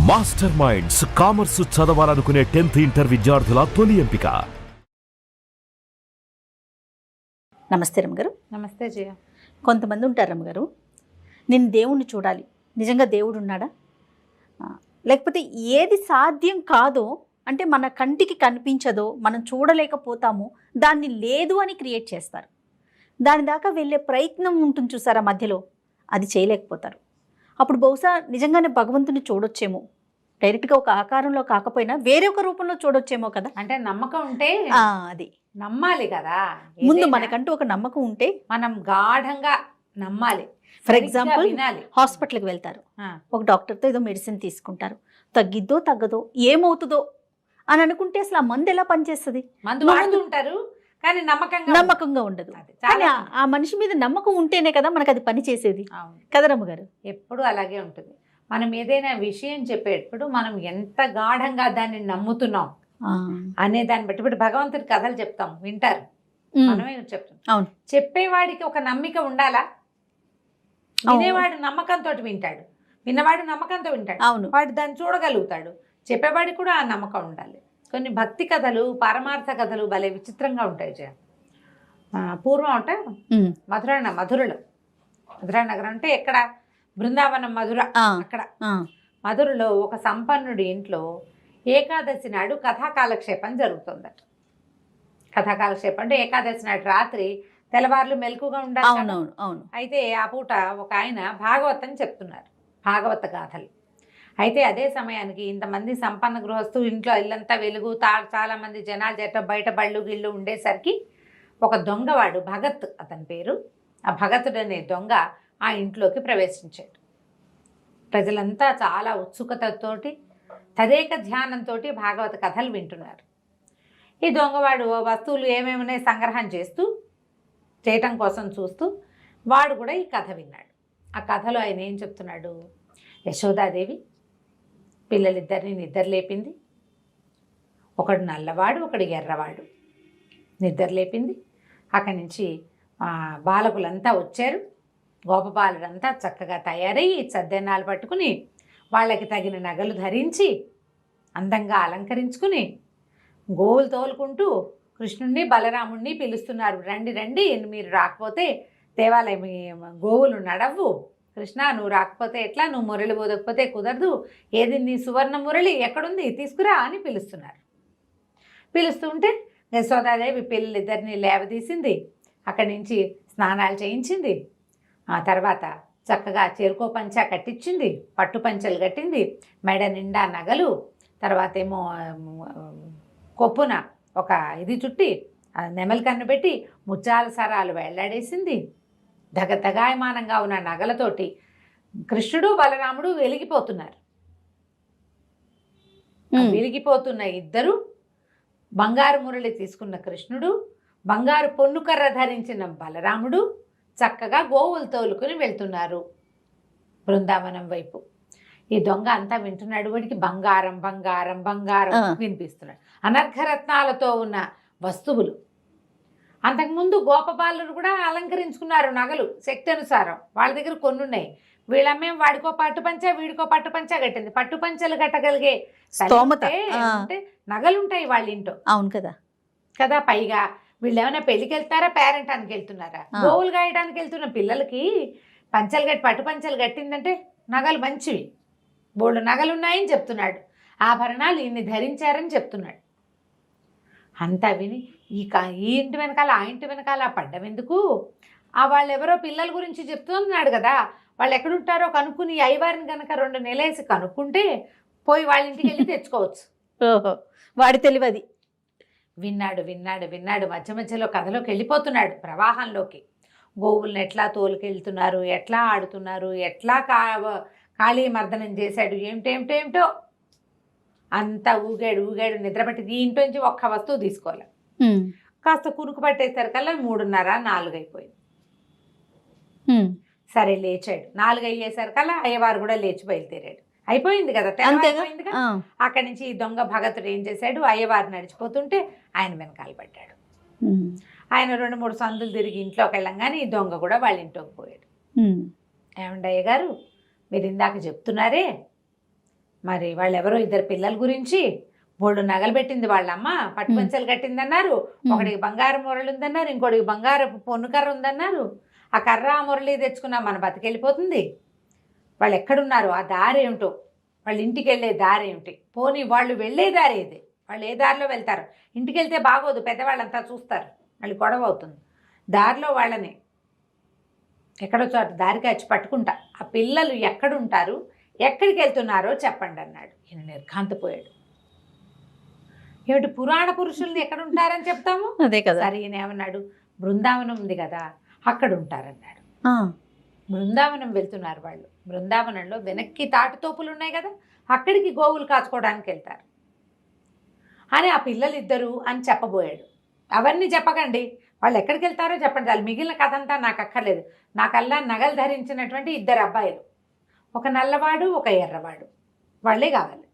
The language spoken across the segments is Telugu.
మాస్టర్ మైండ్స్ కామర్స్ చదవాలనుకునే 10th ఇంటర్ విద్యార్థుల తొలి ఎంపిక. నమస్తే రమ్మగారు. నమస్తే జయ. కొంతమంది ఉంటారు రమ్మగారు, నేను దేవుణ్ణి చూడాలి, నిజంగా దేవుడు ఉన్నాడా, లేకపోతే ఏది సాధ్యం కాదో అంటే మన కంటికి కనిపించదో మనం చూడలేకపోతామో దాన్ని లేదు అని క్రియేట్ చేస్తారు. దాని దాకా వెళ్ళే ప్రయత్నం ఉంటుంది చూసారా, మధ్యలో అది చేయలేకపోతారు. అప్పుడు బహుశా నిజంగానే భగవంతుని చూడొచ్చేమో, డైరెక్ట్గా ఒక ఆకారంలో కాకపోయినా వేరే ఒక రూపంలో చూడొచ్చేమో కదా. అంటే నమ్మకం ఉంటే అది నమ్మాలి కదా. ముందు మనకంటూ ఒక నమ్మకం ఉంటే మనం గాఢంగా నమ్మాలి. ఫర్ ఎగ్జాంపుల్ వినాలి. హాస్పిటల్కి వెళ్తారు, ఒక డాక్టర్తో ఏదో మెడిసిన్ తీసుకుంటారు, తగ్గిద్దో తగ్గదో ఏమవుతుందో అని అనుకుంటే అసలు ఆ మందు ఎలా పనిచేస్తుంది? మందు వాడుతూ ఉంటారు కానీ నమ్మకంగా ఉండదు. కానీ ఆ మనిషి మీద నమ్మకం ఉంటేనే కదా మనకు అది పని చేసేది కదా రమ్మగారు. ఎప్పుడు అలాగే ఉంటుంది. మనం ఏదైనా విషయం చెప్పేటప్పుడు మనం ఎంత గాఢంగా దాన్ని నమ్ముతున్నాం అనే దాన్ని బట్టి. ఇప్పుడు భగవంతుడి కథలు చెప్తాం, వింటారు, మనమే చెప్తాం. అవును, చెప్పేవాడికి ఒక నమ్మిక ఉండాలా? వినేవాడు నమ్మకంతో వింటాడు, విన్నవాడు నమ్మకంతో వింటాడు. అవును, వాడు దాన్ని చూడగలుగుతాడు. చెప్పేవాడికి కూడా ఆ నమ్మకం ఉండాలి. కొన్ని భక్తి కథలు, పారమార్థ కథలు భలే విచిత్రంగా ఉంటాయి జయ. పూర్వం అంటే మధురా నగరం అంటే ఎక్కడ? బృందావనం, మధుర. అక్కడ మధురలో ఒక సంపన్నుడి ఇంట్లో ఏకాదశి నాడు కథాకాలక్షేపం జరుగుతుందట. కథాకాలక్షేపం అంటే ఏకాదశి నాడు రాత్రి తెల్లవార్లు మెలకుగా ఉండాలి. అయితే ఆ పూట ఒక ఆయన భాగవతం చెప్తున్నారు, భాగవత గాథలు. అయితే అదే సమయానికి ఇంతమంది సంపన్న గృహస్థు, ఇంట్లో ఇల్లంతా వెలుగు, చాలా మంది జనాలు చేత బయట బళ్ళు గిళ్ళు ఉండేసరికి ఒక దొంగవాడు, భగత్ అతని పేరు, ఆ భగతుడు అనే దొంగ ఆ ఇంట్లోకి ప్రవేశించాడు. ప్రజలంతా చాలా ఉత్సుకతతోటి తదేక ధ్యానంతో భాగవత కథలు వింటున్నారు. ఈ దొంగవాడు వస్తువులు ఏమేమినే సంగ్రహం చేయటం కోసం చూస్తూ వాడు కూడా ఈ కథ విన్నాడు. ఆ కథలో ఆయన ఏం చెప్తున్నాడు? యశోదాదేవి పిల్లలిద్దరిని నిద్ర లేపింది. ఒకడు నల్లవాడు, ఒకడు ఎర్రవాడు. నిద్ర లేపింది. అక్కడి నుంచి బాలకులంతా వచ్చారు. గోపబాలుడంతా చక్కగా తయారయ్యి సద్దెన్నాలు పట్టుకుని వాళ్ళకి తగిన నగలు ధరించి అందంగా అలంకరించుకుని గోవులు తోలుకుంటూ కృష్ణుణ్ణి బలరాముణ్ణి పిలుస్తున్నారు. రండి రండి, మీరు రాకపోతే దేవాలయం గోవులు నడవు. కృష్ణ, నువ్వు రాకపోతే ఎట్లా? నువ్వు మురళి పోదకపోతే కుదరదు. ఏది నీ సువర్ణ మురళి ఎక్కడుంది? తీసుకురా అని పిలుస్తున్నారు. పిలుస్తుంటే యశోదాదేవి పిల్లలిద్దరిని లేవదీసింది. అక్కడి నుంచి స్నానాలు చేయించింది. ఆ తర్వాత చక్కగా చేరుకో పంచ కట్టించింది, పట్టు పంచలు కట్టింది, మెడ నిండా నగలు, తర్వాత ఏమో కొప్పున ఒక ఇది చుట్టి నెమలి కన్ను పెట్టి ముత్యాల సరాలు వెళ్లాడేసింది. దగదగాయమానంగా ఉన్న నగలతోటి కృష్ణుడు బలరాముడు వెలిగిపోతున్నారు. వెలిగిపోతున్న ఇద్దరు, బంగారు మురళి తీసుకున్న కృష్ణుడు, బంగారు పొన్నుకర్ర ధరించిన బలరాముడు చక్కగా గోవులు తోలుకుని వెళ్తున్నారు బృందావనం వైపు. ఈ దొంగ అంతా వింటున్నాడు. వాడికి బంగారం బంగారం బంగారం వినిపిస్తున్నాడు, అనర్ఘరత్నాలతో ఉన్న వస్తువులు. అంతకుముందు గోపబాలురు కూడా అలంకరించుకున్నారు నగలు శక్తి అనుసారం. వాళ్ళ దగ్గర కొన్ని ఉన్నాయి. వీళ్ళమ్మే వాడికో పట్టు పంచ, వీడికో పట్టు పంచ కట్టింది. పట్టు పంచలు కట్టగలిగే స్తోమత అంటే నగలుంటాయి వాళ్ళ ఇంట్లో. అవును కదా కదా. పైగా వీళ్ళు ఏమైనా పెళ్లికి వెళ్తారా, పేరెంటానికి వెళ్తున్నారా? గోవులు గాయడానికి వెళ్తున్న పిల్లలకి పంచలు కట్టి, పట్టు పంచలు కట్టిందంటే నగలు మంచివి, బోళ్ళు నగలున్నాయని చెప్తున్నాడు. ఆభరణాలు ఇన్ని ధరించారని చెప్తున్నాడు. అంతా విని ఈ ఇంటి వెనకాల ఆ ఇంటి వెనకాల పడ్డం ఎందుకు? వాళ్ళు ఎవరో పిల్లల గురించి చెప్తున్నాడు కదా, వాళ్ళు ఎక్కడుంటారో కనుక్కుని అయ్యవారిని కనుక 2 నెలలేసి కనుక్కుంటే పోయి వాళ్ళ ఇంటికి వెళ్ళి తెచ్చుకోవచ్చు. వాడి తెలివది. విన్నాడు విన్నాడు విన్నాడు మధ్య మధ్యలో కథలోకి వెళ్ళిపోతున్నాడు, ప్రవాహంలోకి. గోవుల్ని ఎట్లా తోలుకెళ్తున్నారు, ఎట్లా ఆడుతున్నారు, ఎట్లా కాళీ మర్దనం చేశాడు, ఏమిటేమిటేమిటో అంతా ఊగాడు నిద్రపట్టి దీంట్లోంచి ఒక్క వస్తువు తీసుకోవాలి. కాస్త కునుకు పట్టేసరికల్లా 3:30, 4 అయిపోయింది. సరే లేచాడు. 4 అయ్యేసరికల్లా అయ్యవారు కూడా లేచి బయలుదేరాడు. అయిపోయింది కదా, తెల్లవారిపోయింది కదా. అక్కడి నుంచి ఈ దొంగ భగతుడు ఏం చేశాడు? అయ్యవారు నడిచిపోతుంటే ఆయన వెనకాల పడ్డాడు. ఆయన 2-3 సందులు తిరిగి ఇంట్లోకి వెళ్ళంగానే ఈ దొంగ కూడా వాళ్ళ ఇంట్లోకి పోయాడు. ఏమండి అయ్యగారు, మీరు ఇందాక చెప్తున్నారే మరి వాళ్ళెవరో ఇద్దరు పిల్లల గురించి బోళ్ళు నగలు పెట్టింది వాళ్ళమ్మ, పట్టుపంచలు కట్టిందన్నారు, ఒకడికి బంగారం మురళి ఉందన్నారు, ఇంకోటికి బంగారపు పొన్ను కర్ర ఉందన్నారు. ఆ కర్ర మురళి తెచ్చుకున్నా మన బతికెళ్ళిపోతుంది. వాళ్ళు ఎక్కడున్నారు, ఆ దారి ఏమిటో, వాళ్ళ ఇంటికి వెళ్ళే దారి ఏమిటి, పోనీ వాళ్ళు వెళ్ళే దారి ఏది, వాళ్ళు ఏ దారిలో వెళ్తారు. ఇంటికి వెళ్తే బాగోదు, పెద్దవాళ్ళంతా చూస్తారు, మళ్ళీ గొడవ అవుతుంది. దారిలో వాళ్ళని ఎక్కడో చోట దారికి వచ్చి పట్టుకుంటా, ఆ పిల్లలు ఎక్కడుంటారు, ఎక్కడికి వెళ్తున్నారో చెప్పండి అన్నాడు. ఈయన నిర్ఘాంతపోయాడు. ఏమిటి పురాణ పురుషుల్ని ఎక్కడుంటారని చెప్తాము, అదే కదా. సరే ఈయన ఏమన్నాడు, బృందావనం ఉంది కదా అక్కడ ఉంటారన్నాడు. బృందావనం వెళ్తున్నారు వాళ్ళు. బృందావనంలో వెనక్కి తాటితోపులు ఉన్నాయి కదా, అక్కడికి గోవులు కాచుకోవడానికి వెళ్తారు అని ఆ పిల్లలిద్దరూ అని చెప్పబోయాడు. అవన్నీ చెప్పకండి, వాళ్ళు ఎక్కడికి వెళ్తారో చెప్పండి, వాళ్ళు మిగిలిన కథ అంతా నాకు అక్కర్లేదు. నాకల్లా నగలు ధరించినటువంటి ఇద్దరు అబ్బాయిలు, ఒక నల్లవాడు ఒక ఎర్రవాడు, వాళ్ళే కావాలి.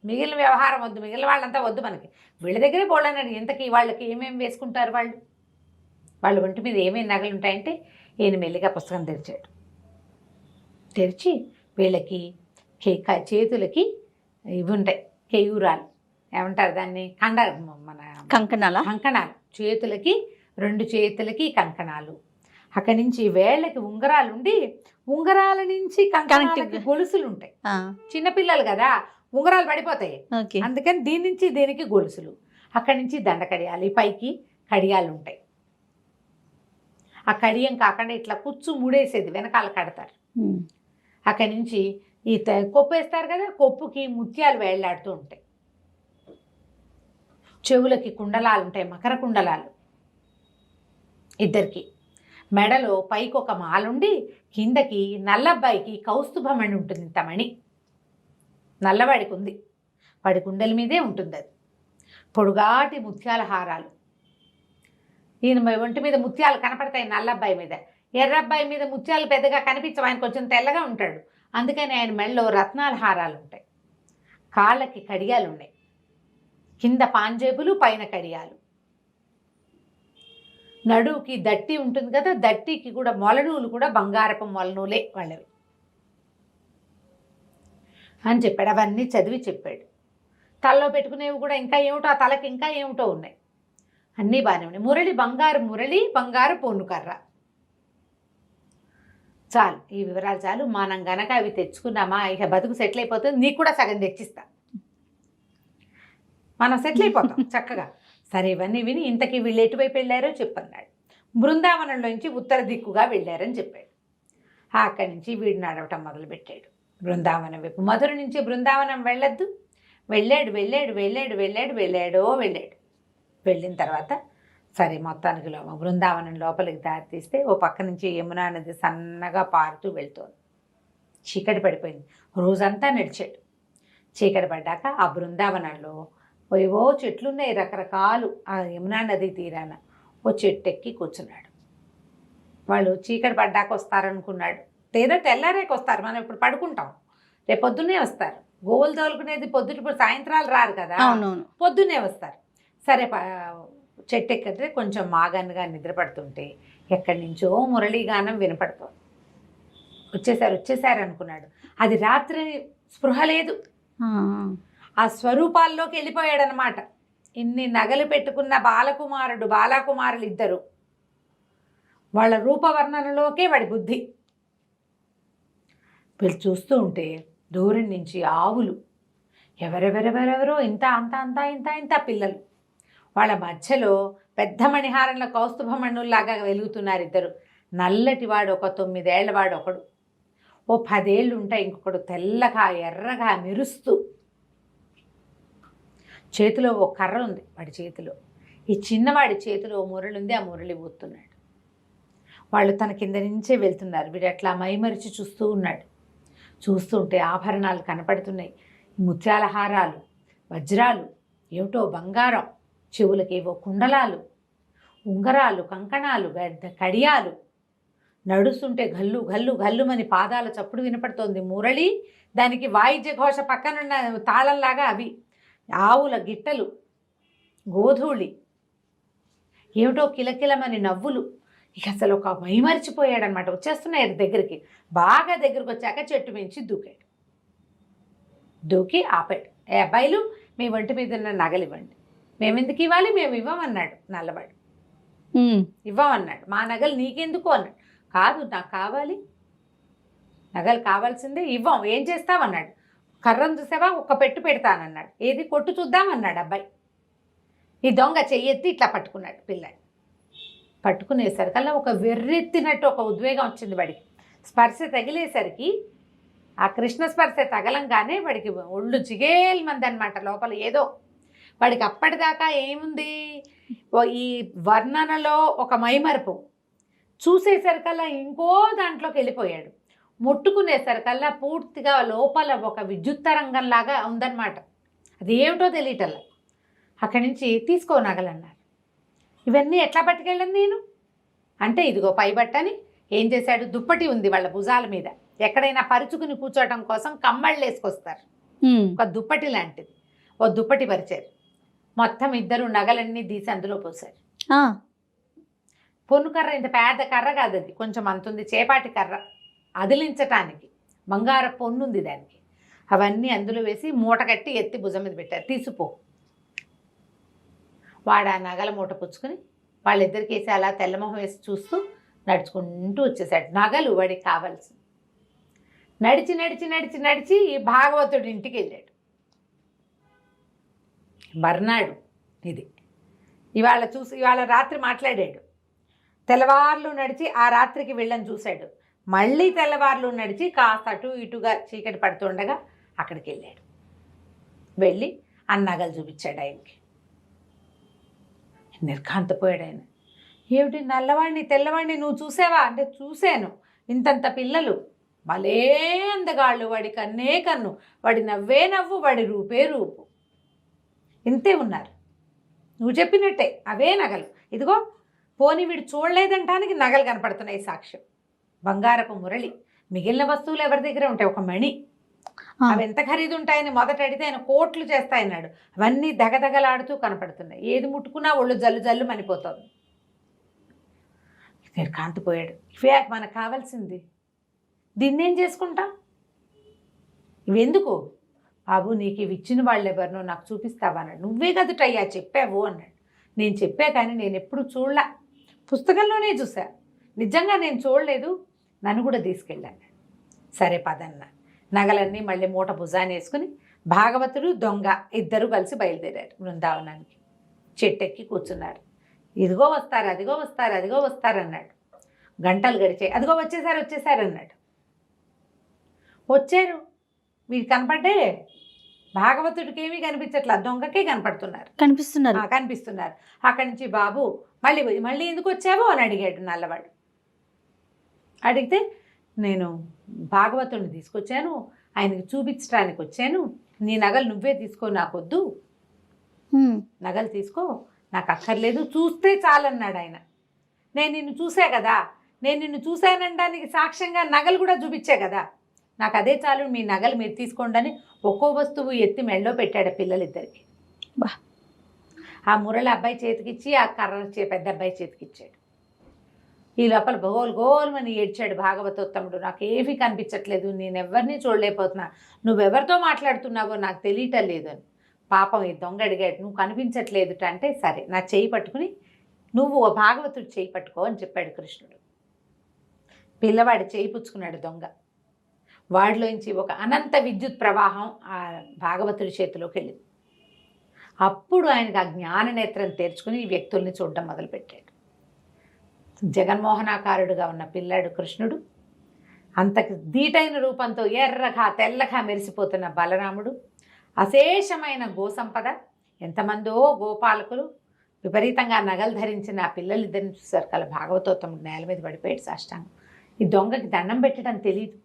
మిగిలిన వ్యవహారం వద్దు, మిగిలిన వాళ్ళంతా వద్దు మనకి. వీళ్ళ దగ్గరే బోళ్ళన్నాడు. ఇంతకీ వాళ్ళకి ఏమేమి వేసుకుంటారు, వాళ్ళ ఒంటి మీద ఏమేమి నగలు ఉంటాయంటే ఈయన మెల్లిగా పుస్తకం తెరిచాడు. తెరిచి వీళ్ళకి చేతులకి ఇవి ఉంటాయి, కేయూరాలు ఏమంటారు దాన్ని, మన కంకణాలు, చేతులకి 2 చేతులకి కంకణాలు. అక్కడి నుంచి వేళ్ళకి ఉంగరాలు ఉండి, ఉంగరాల నుంచి కంకణాలకి గొలుసులు ఉంటాయి. చిన్నపిల్లలు కదా, ఉంగరాలు పడిపోతాయి, అందుకని దీని నుంచి దీనికి గొలుసులు. అక్కడి నుంచి దండ కడియాలి, పైకి కడియాలు ఉంటాయి. ఆ కడియం కాకుండా ఇట్లా కుచ్చు ముడేసేది వెనకాల కడతారు. అక్కడి నుంచి ఈ కొప్పు వేస్తారు కదా, కొప్పుకి ముత్యాలు వేళ్లాడుతూ ఉంటాయి. చెవులకి కుండలాలు ఉంటాయి, మకర కుండలాలు ఇద్దరికి. మెడలో పైకి ఒక మాలుండి, కిందకి నల్లబ్బాయికి కౌస్తుభమణి ఉంటుంది, ఇంత మణి నల్లవాడికి ఉంది, వాడి కుండల మీదే ఉంటుంది అది. పొడుగాటి ముత్యాల హారాలు. ఈయన ఒంటి మీద ముత్యాలు కనపడతాయి నల్లబ్బాయి మీద. ఎర్రబ్బాయి మీద ముత్యాలు పెద్దగా కనిపించవు, ఆయన కొంచెం తెల్లగా ఉంటాడు, అందుకని ఆయన మెడలో రత్నాల హారాలు ఉంటాయి. కాళ్ళకి కడియాలు ఉన్నాయి, కింద పాంజేబులు, పైన కడియాలు. నడువుకి దట్టి ఉంటుంది కదా, దట్టికి కూడా మొలనూలు కూడా బంగారపు మొలనూలే వాళ్ళవి అని చెప్పాడు. అవన్నీ చదివి చెప్పాడు. తలలో పెట్టుకునేవి కూడా ఇంకా ఏమిటో, ఆ తలకి ఇంకా ఏమిటో ఉన్నాయి, అన్నీ బాగానే ఉన్నాయి. మురళి బంగారు మురళి, బంగారు పొన్నుకర్ర. చాలు, ఈ వివరాలు చాలు. మనం గనక అవి తెచ్చుకున్నామా ఇక బతుకు సెటిల్ అయిపోతుంది. నీకు కూడా సగం తెచ్చిస్తా, మనం సెటిల్ అయిపోతాం చక్కగా. సరే, ఇవన్నీ విని ఇంతకీ వీళ్ళు ఎటువైపు వెళ్ళారో చెప్పన్నాడు. బృందావనంలోంచి ఉత్తర దిక్కుగా వెళ్ళారని చెప్పాడు. అక్కడి నుంచి వీడు నడవటం మొదలుపెట్టాడు బృందావనం వైపు. మధుర నుంచి బృందావనం వెళ్ళొద్దు, వెళ్ళాడు. వెళ్ళిన తర్వాత సరే మొత్తానికి బృందావనం లోపలికి దారి తీస్తే ఓ పక్క నుంచి యమునా నది సన్నగా పారుతూ వెళ్తోంది. చీకటి పడిపోయింది. రోజంతా నడిచాడు. చీకటి పడ్డాక ఆ బృందావనంలో ఏవో చెట్లున్నాయి రకరకాలు. ఆ యమునా నది తీరాన ఓ చెట్టు ఎక్కి కూర్చున్నాడు. వాళ్ళు చీకటి పడ్డాక వస్తారనుకున్నాడు, లేదా తెల్లారేకి వస్తారు, మనం ఇప్పుడు పడుకుంటాం, రేపు పొద్దున్నే వస్తారు. గోవులు తోలుకునేది ఇప్పుడు సాయంత్రాలు రారు కదా, పొద్దున్నే వస్తారు. సరే, చెట్టు ఎక్కితే కొంచెం మాగన్గా నిద్రపడుతుంటే ఎక్కడి నుంచో మురళీగానం వినపడుతుంది. వచ్చేసారు అనుకున్నాడు. అది రాత్రి స్పృహ లేదు, ఆ స్వరూపాల్లోకి వెళ్ళిపోయాడనమాట. ఇన్ని నగలు పెట్టుకున్న బాలకుమారులు ఇద్దరు, వాళ్ళ రూపవర్ణనలోకే వాడి బుద్ధి. వీళ్ళు చూస్తూ ఉంటే దూరం నుంచి ఆవులు, ఎవరెవరెవరెవరో ఇంత పిల్లలు, వాళ్ళ మధ్యలో పెద్ద మణిహారంలో కౌస్తుభమణుల్లాగా వెలుగుతున్నారు ఇద్దరు. నల్లటివాడు ఒక 9 ఏళ్లవాడు ఒకడు, ఓ 10 ఏళ్ళు ఉంటాయి ఇంకొకడు, తెల్లగా ఎర్రగా మెరుస్తూ. చేతిలో ఓ కర్ర ఉంది వాడి చేతిలో, ఈ చిన్నవాడి చేతిలో ఓ మురళి ఉంది, ఆ మురళి ఊతున్నాడు. వాళ్ళు తన కింద నుంచే వెళ్తున్నారు. వీడు అట్లా మైమరిచి చూస్తూ ఉన్నాడు. చూస్తుంటే ఆభరణాలు కనపడుతున్నాయి, ముత్యాల హారాలు, వజ్రాలు, ఏమిటో బంగారం, చెవులకేవో కుండలాలు, ఉంగరాలు, కంకణాలు, కడియాలు. నడుస్తుంటే గల్లు గల్లు గల్లుమని పాదాల చప్పుడు వినపడుతోంది. మురళి, దానికి వాయిద్య ఘోష పక్కనున్న తాళంలాగా అవి, ఆవుల గిట్టలు, గోధూళి, ఏమిటో కిలకిలమని నవ్వులు. ఇక అసలు ఒక మైమరిచిపోయాడనమాట. వచ్చేస్తున్నాయి దగ్గరికి. బాగా దగ్గరికి వచ్చాక చెట్టు మించి దూకాడు. దూకి ఆపాడు. ఏ అబ్బాయిలు, మీ ఒంటి మీద ఉన్న నగలు ఇవ్వండి. మేము ఎందుకు ఇవ్వాలి, మేము ఇవ్వమన్నాడు నల్లవాడు. ఇవ్వమన్నాడు. మా నగలు నీకెందుకు అన్నాడు. కాదు, నాకు కావాలి, నగలు కావాల్సిందే, ఇవ్వం, ఏం చేస్తామన్నాడు. కర్రను చూసావా, ఒక్క పెట్టు పెడతానన్నాడు. ఏది, కొట్టు చూద్దామన్నాడు అబ్బాయి. ఈ దొంగ చెయ్యెత్తి ఇట్లా పట్టుకున్నాడు పిల్లాడు. పట్టుకునేసరికల్లా ఒక వెర్రెత్తినట్టు ఒక ఉద్వేగం వచ్చింది వాడికి. స్పర్శ తగిలేసరికి, ఆ కృష్ణ స్పర్శ తగలంగానే వాడికి ఒళ్ళు జిగేల్మంది అనమాట. లోపల ఏదో వాడికి అప్పటిదాకా ఏముంది, ఈ వర్ణనలో ఒక మైమరుపు, చూసేసరికల్లా ఇంకో దాంట్లోకి వెళ్ళిపోయాడు. ముట్టుకునేసరికల్లా పూర్తిగా లోపల ఒక విద్యుత్ తరంగంలాగా ఉందన్నమాట. అది ఏమిటో తెలియటల్లా. అక్కడి నుంచి తీసుకో నగలన్నారు. ఇవన్నీ ఎట్లా పట్టుకెళ్ళను నేను అంటే, ఇదిగో పై బట్టని ఏం చేశాడు, దుప్పటి ఉంది వాళ్ళ భుజాల మీద, ఎక్కడైనా పరుచుకుని కూర్చోవటం కోసం కమ్మళ్ళు వేసుకొస్తారు, ఒక దుప్పటి లాంటిది, ఓ దుప్పటి పరిచారు. మొత్తం ఇద్దరు నగలన్నీ తీసి అందులో పోసారు. పొన్ను కర్ర, ఇంత పెద్ద కర్ర కాదు అది, కొంచెం అంతుంది, చేపాటి కర్ర, అదిలించటానికి బంగారు పొన్నుంది దానికి. అవన్నీ అందులో వేసి మూట కట్టి ఎత్తి భుజం మీద పెట్టారు. తీసిపో. వాడు ఆ నగల మూట పుచ్చుకొని వాళ్ళిద్దరికి వేసి అలా తెల్లమొహం వేసి చూస్తూ నడుచుకుంటూ వచ్చేసాడు. నగలు వాడికి కావాల్సింది. నడిచి నడిచి నడిచి నడిచి ఈ భాగవతుడి ఇంటికి వెళ్ళాడు. మర్నాడు ఇది ఇవాళ రాత్రి మాట్లాడాడు. తెల్లవార్లు నడిచి ఆ రాత్రికి వెళ్ళని చూశాడు. మళ్ళీ తెల్లవార్లు నడిచి కాస్త అటు ఇటుగా చీకటి పడుతుండగా అక్కడికి వెళ్ళాడు. వెళ్ళి ఆ నగలు చూపించాడు ఆయనకి. నిర్ఘాంతపోయాడు ఆయన. ఏమిటి, నల్లవాడిని తెల్లవాడిని నువ్వు చూసావా అంటే, చూశాను. ఇంతంత పిల్లలు, భలే అందగాళ్ళు, వాడి కన్నే కన్ను, వాడి నవ్వే నవ్వు, వాడి రూపే రూపు, ఇంతే ఉన్నారు. నువ్వు చెప్పినట్టే అవే నగలు. ఇదిగో పోనీ వీడు చూడలేదంటానికి నగలు కనపడుతున్నాయి సాక్ష్యం. బంగారపు మురళి, మిగిలిన వస్తువులు ఎవరి దగ్గర ఉంటాయి, ఒక మణి, అవి ఎంత ఖరీదు ఉంటాయని మొదట అడిగితే ఆయన కోట్లు చేస్తాయన్నాడు. అవన్నీ దగదగలాడుతూ కనపడుతున్నాయి. ఏది ముట్టుకున్నా ఒళ్ళు జల్లు జల్లు మనిపోతుంది. కాంతిపోయాడు. ఇవే మనకు కావాల్సింది, దీన్నేం చేసుకుంటాం, ఇవెందుకు బాబు, నీకు ఇవి ఇచ్చిన వాళ్ళు ఎవరినో నాకు చూపిస్తావా అన్నాడు. నువ్వే కదుటయ్యా చెప్పావు అన్నాడు. నేను చెప్పా, కానీ నేను ఎప్పుడు చూడలా, పుస్తకంలోనే చూసా, నిజంగా నేను చూడలేదు, నన్ను కూడా తీసుకెళ్ళాను. సరే పదన్న. నగలన్నీ మళ్ళీ మూట భుజాన్ని వేసుకుని భాగవతుడు దొంగ ఇద్దరు కలిసి బయలుదేరారు బృందావనానికి. చెట్టెక్కి కూర్చున్నారు. ఇదిగో వస్తారు, అదిగో వస్తారు, అదిగో వస్తారు అన్నాడు. గంటలు గడిచాయి. అదిగో వచ్చేసారు, వచ్చేసారు అన్నాడు. వచ్చారు, వీడు కనపడ్డే. భాగవతుడికి ఏమీ కనిపించట్లా, దొంగకే కనిపిస్తున్నారు. అక్కడి నుంచి బాబు మళ్ళీ ఎందుకు వచ్చావు అని అడిగాడు నల్లవాడు. అడిగితే, నేను భాగవతుడిని తీసుకొచ్చాను, ఆయనకి చూపించడానికి వచ్చాను, నీ నగలు నువ్వే తీసుకో, నాకొద్దు, నగలు తీసుకో, నాకు అక్కర్లేదు, చూస్తే చాలన్నాడు ఆయన. నేను నిన్ను చూసా కదా, నేను నిన్ను చూశానడానికి సాక్ష్యంగా నగలు కూడా చూపించా కదా, నాకు అదే చాలు, మీ నగలు మీరు తీసుకోండి అని ఒక్కో వస్తువు ఎత్తి మెళ్ళో పెట్టాడు పిల్లలిద్దరికి. ఆ మురళి అబ్బాయి చేతికిచ్చి, ఆ కర్ర పెద్ద అబ్బాయి చేతికిచ్చాడు. ఈ లోపల గోల్మని ఏడ్చాడు భాగవతోత్తముడు. నాకు ఏమీ కనిపించట్లేదు, నేను ఎవరిని చూడలేకపోతున్నా, నువ్వెవరితో మాట్లాడుతున్నావో నాకు తెలియటం లేదు అని. పాపం ఈ దొంగ అడిగాడు, నువ్వు కనిపించట్లేదు అంటే, సరే నా చేయి పట్టుకుని నువ్వు భాగవతుడు చేయి పట్టుకో అని చెప్పాడు కృష్ణుడు. పిల్లవాడు చేయి పుచ్చుకున్నాడు దొంగ. వాడిలోంచి ఒక అనంత విద్యుత్ ప్రవాహం ఆ భాగవతుడి చేతిలోకి వెళ్ళింది. అప్పుడు ఆయనకు ఆ జ్ఞాన నేత్రం తెరుచుకుని ఈ వ్యక్తుల్ని చూడడం మొదలుపెట్టాడు. జగన్మోహనాకారుడుగా ఉన్న పిల్లాడు కృష్ణుడు, అంతకు దీటైన రూపంతో ఎర్రగా తెల్లగా మెరిసిపోతున్న బలరాముడు, అశేషమైన గోసంపద, ఎంతమందో గోపాలకులు, విపరీతంగా నగలు ధరించిన ఆ పిల్లలిద్దరిని చూశారు కల భాగవతోత్తముడు నేల మీద పడిపోయాడు సాష్టాంగం. ఈ దొంగకి దండం పెట్టడం తెలియదు.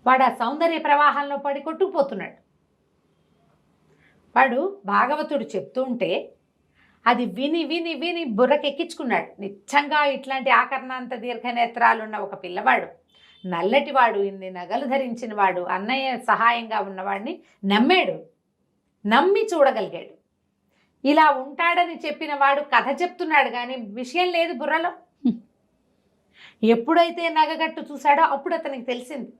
వాడు ఆ సౌందర్య ప్రవాహంలో పడి కొట్టుకుపోతున్నాడు. వాడు భాగవతుడు చెప్తూ ఉంటే అది విని విని విని బుర్రకెక్కించుకున్నాడు. నిజంగా ఇట్లాంటి ఆకర్ణాంత దీర్ఘనేత్రాలున్న ఒక పిల్లవాడు, నల్లటివాడు, ఇన్ని నగలు ధరించిన వాడు, అన్నయ్య సహాయంగా ఉన్నవాడిని నమ్మాడు, నమ్మి చూడగలిగాడు. ఇలా ఉంటాడని చెప్పిన వాడు కథ చెప్తున్నాడు కానీ విషయం లేదు బుర్రలో. ఎప్పుడైతే నగగట్టు చూశాడో అప్పుడు అతనికి తెలిసింది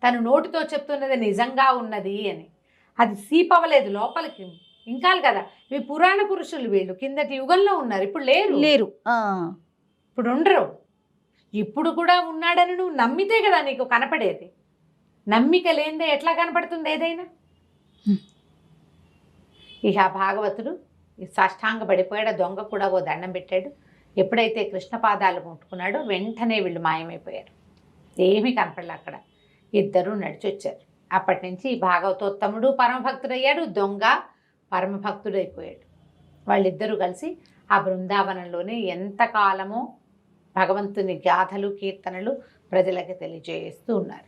తను నోటితో చెప్తున్నది నిజంగా ఉన్నది అని. అది సీపవ్వలేదు లోపలికి, ఇంకాలు కదా. ఇవి పురాణ పురుషులు, వీళ్ళు కిందటి యుగంలో ఉన్నారు, ఇప్పుడు లేరు. ఇప్పుడు ఉండరు. ఇప్పుడు కూడా ఉన్నాడని నువ్వు నమ్మితే కదా నీకు కనపడేది. నమ్మిక లేనిదే ఎట్లా కనపడుతుంది ఏదైనా? ఇక భాగవతుడు సాష్టాంగ పడిపోయాడు. దొంగ కూడా ఓ దండం పెట్టాడు. ఎప్పుడైతే కృష్ణ పాదాలు ముట్టుకున్నాడో వెంటనే వీళ్ళు మాయమైపోయారు. ఏమీ కనపడలే అక్కడ. ఇద్దరు నడిచి వచ్చారు. అప్పటి నుంచి భాగవతోత్తముడు పరమభక్తుడయ్యాడు, దొంగ పరమభక్తుడైపోయాడు. వాళ్ళిద్దరూ కలిసి ఆ బృందావనంలోనే ఎంతకాలమో భగవంతుని గాథలు కీర్తనలు ప్రజలకి తెలియజేస్తూ ఉన్నారు.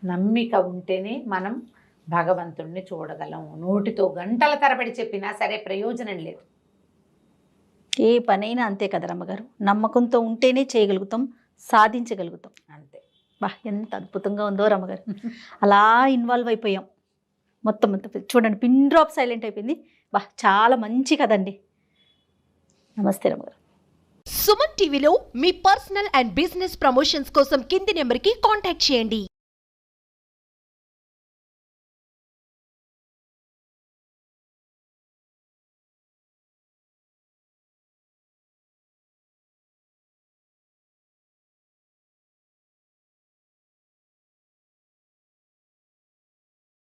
నమ్మిక ఉంటేనే మనం భగవంతుణ్ణి చూడగలం. నోటితో గంటల తరబడి చెప్పినా సరే ప్రయోజనం లేదు. ఏ పనైనా అంతే కదా రమ్మగారు, నమ్మకంతో ఉంటేనే చేయగలుగుతాం, సాధించగలుగుతాం. అంతే. బా ఎంత అద్భుతంగా ఉందో రమ్మగారు. అలా ఇన్వాల్వ్ అయిపోయాం మొత్తం. చూడండి, పిన్ డ్రాప్ సైలెంట్ అయిపోయింది. బా చాలా మంచి కదండి. నమస్తే రమ్మగారు. సుమన్ టీవీలో మీ పర్సనల్ అండ్ బిజినెస్ ప్రమోషన్స్ కోసం కింది నెంబర్కి కాంటాక్ట్ చేయండి.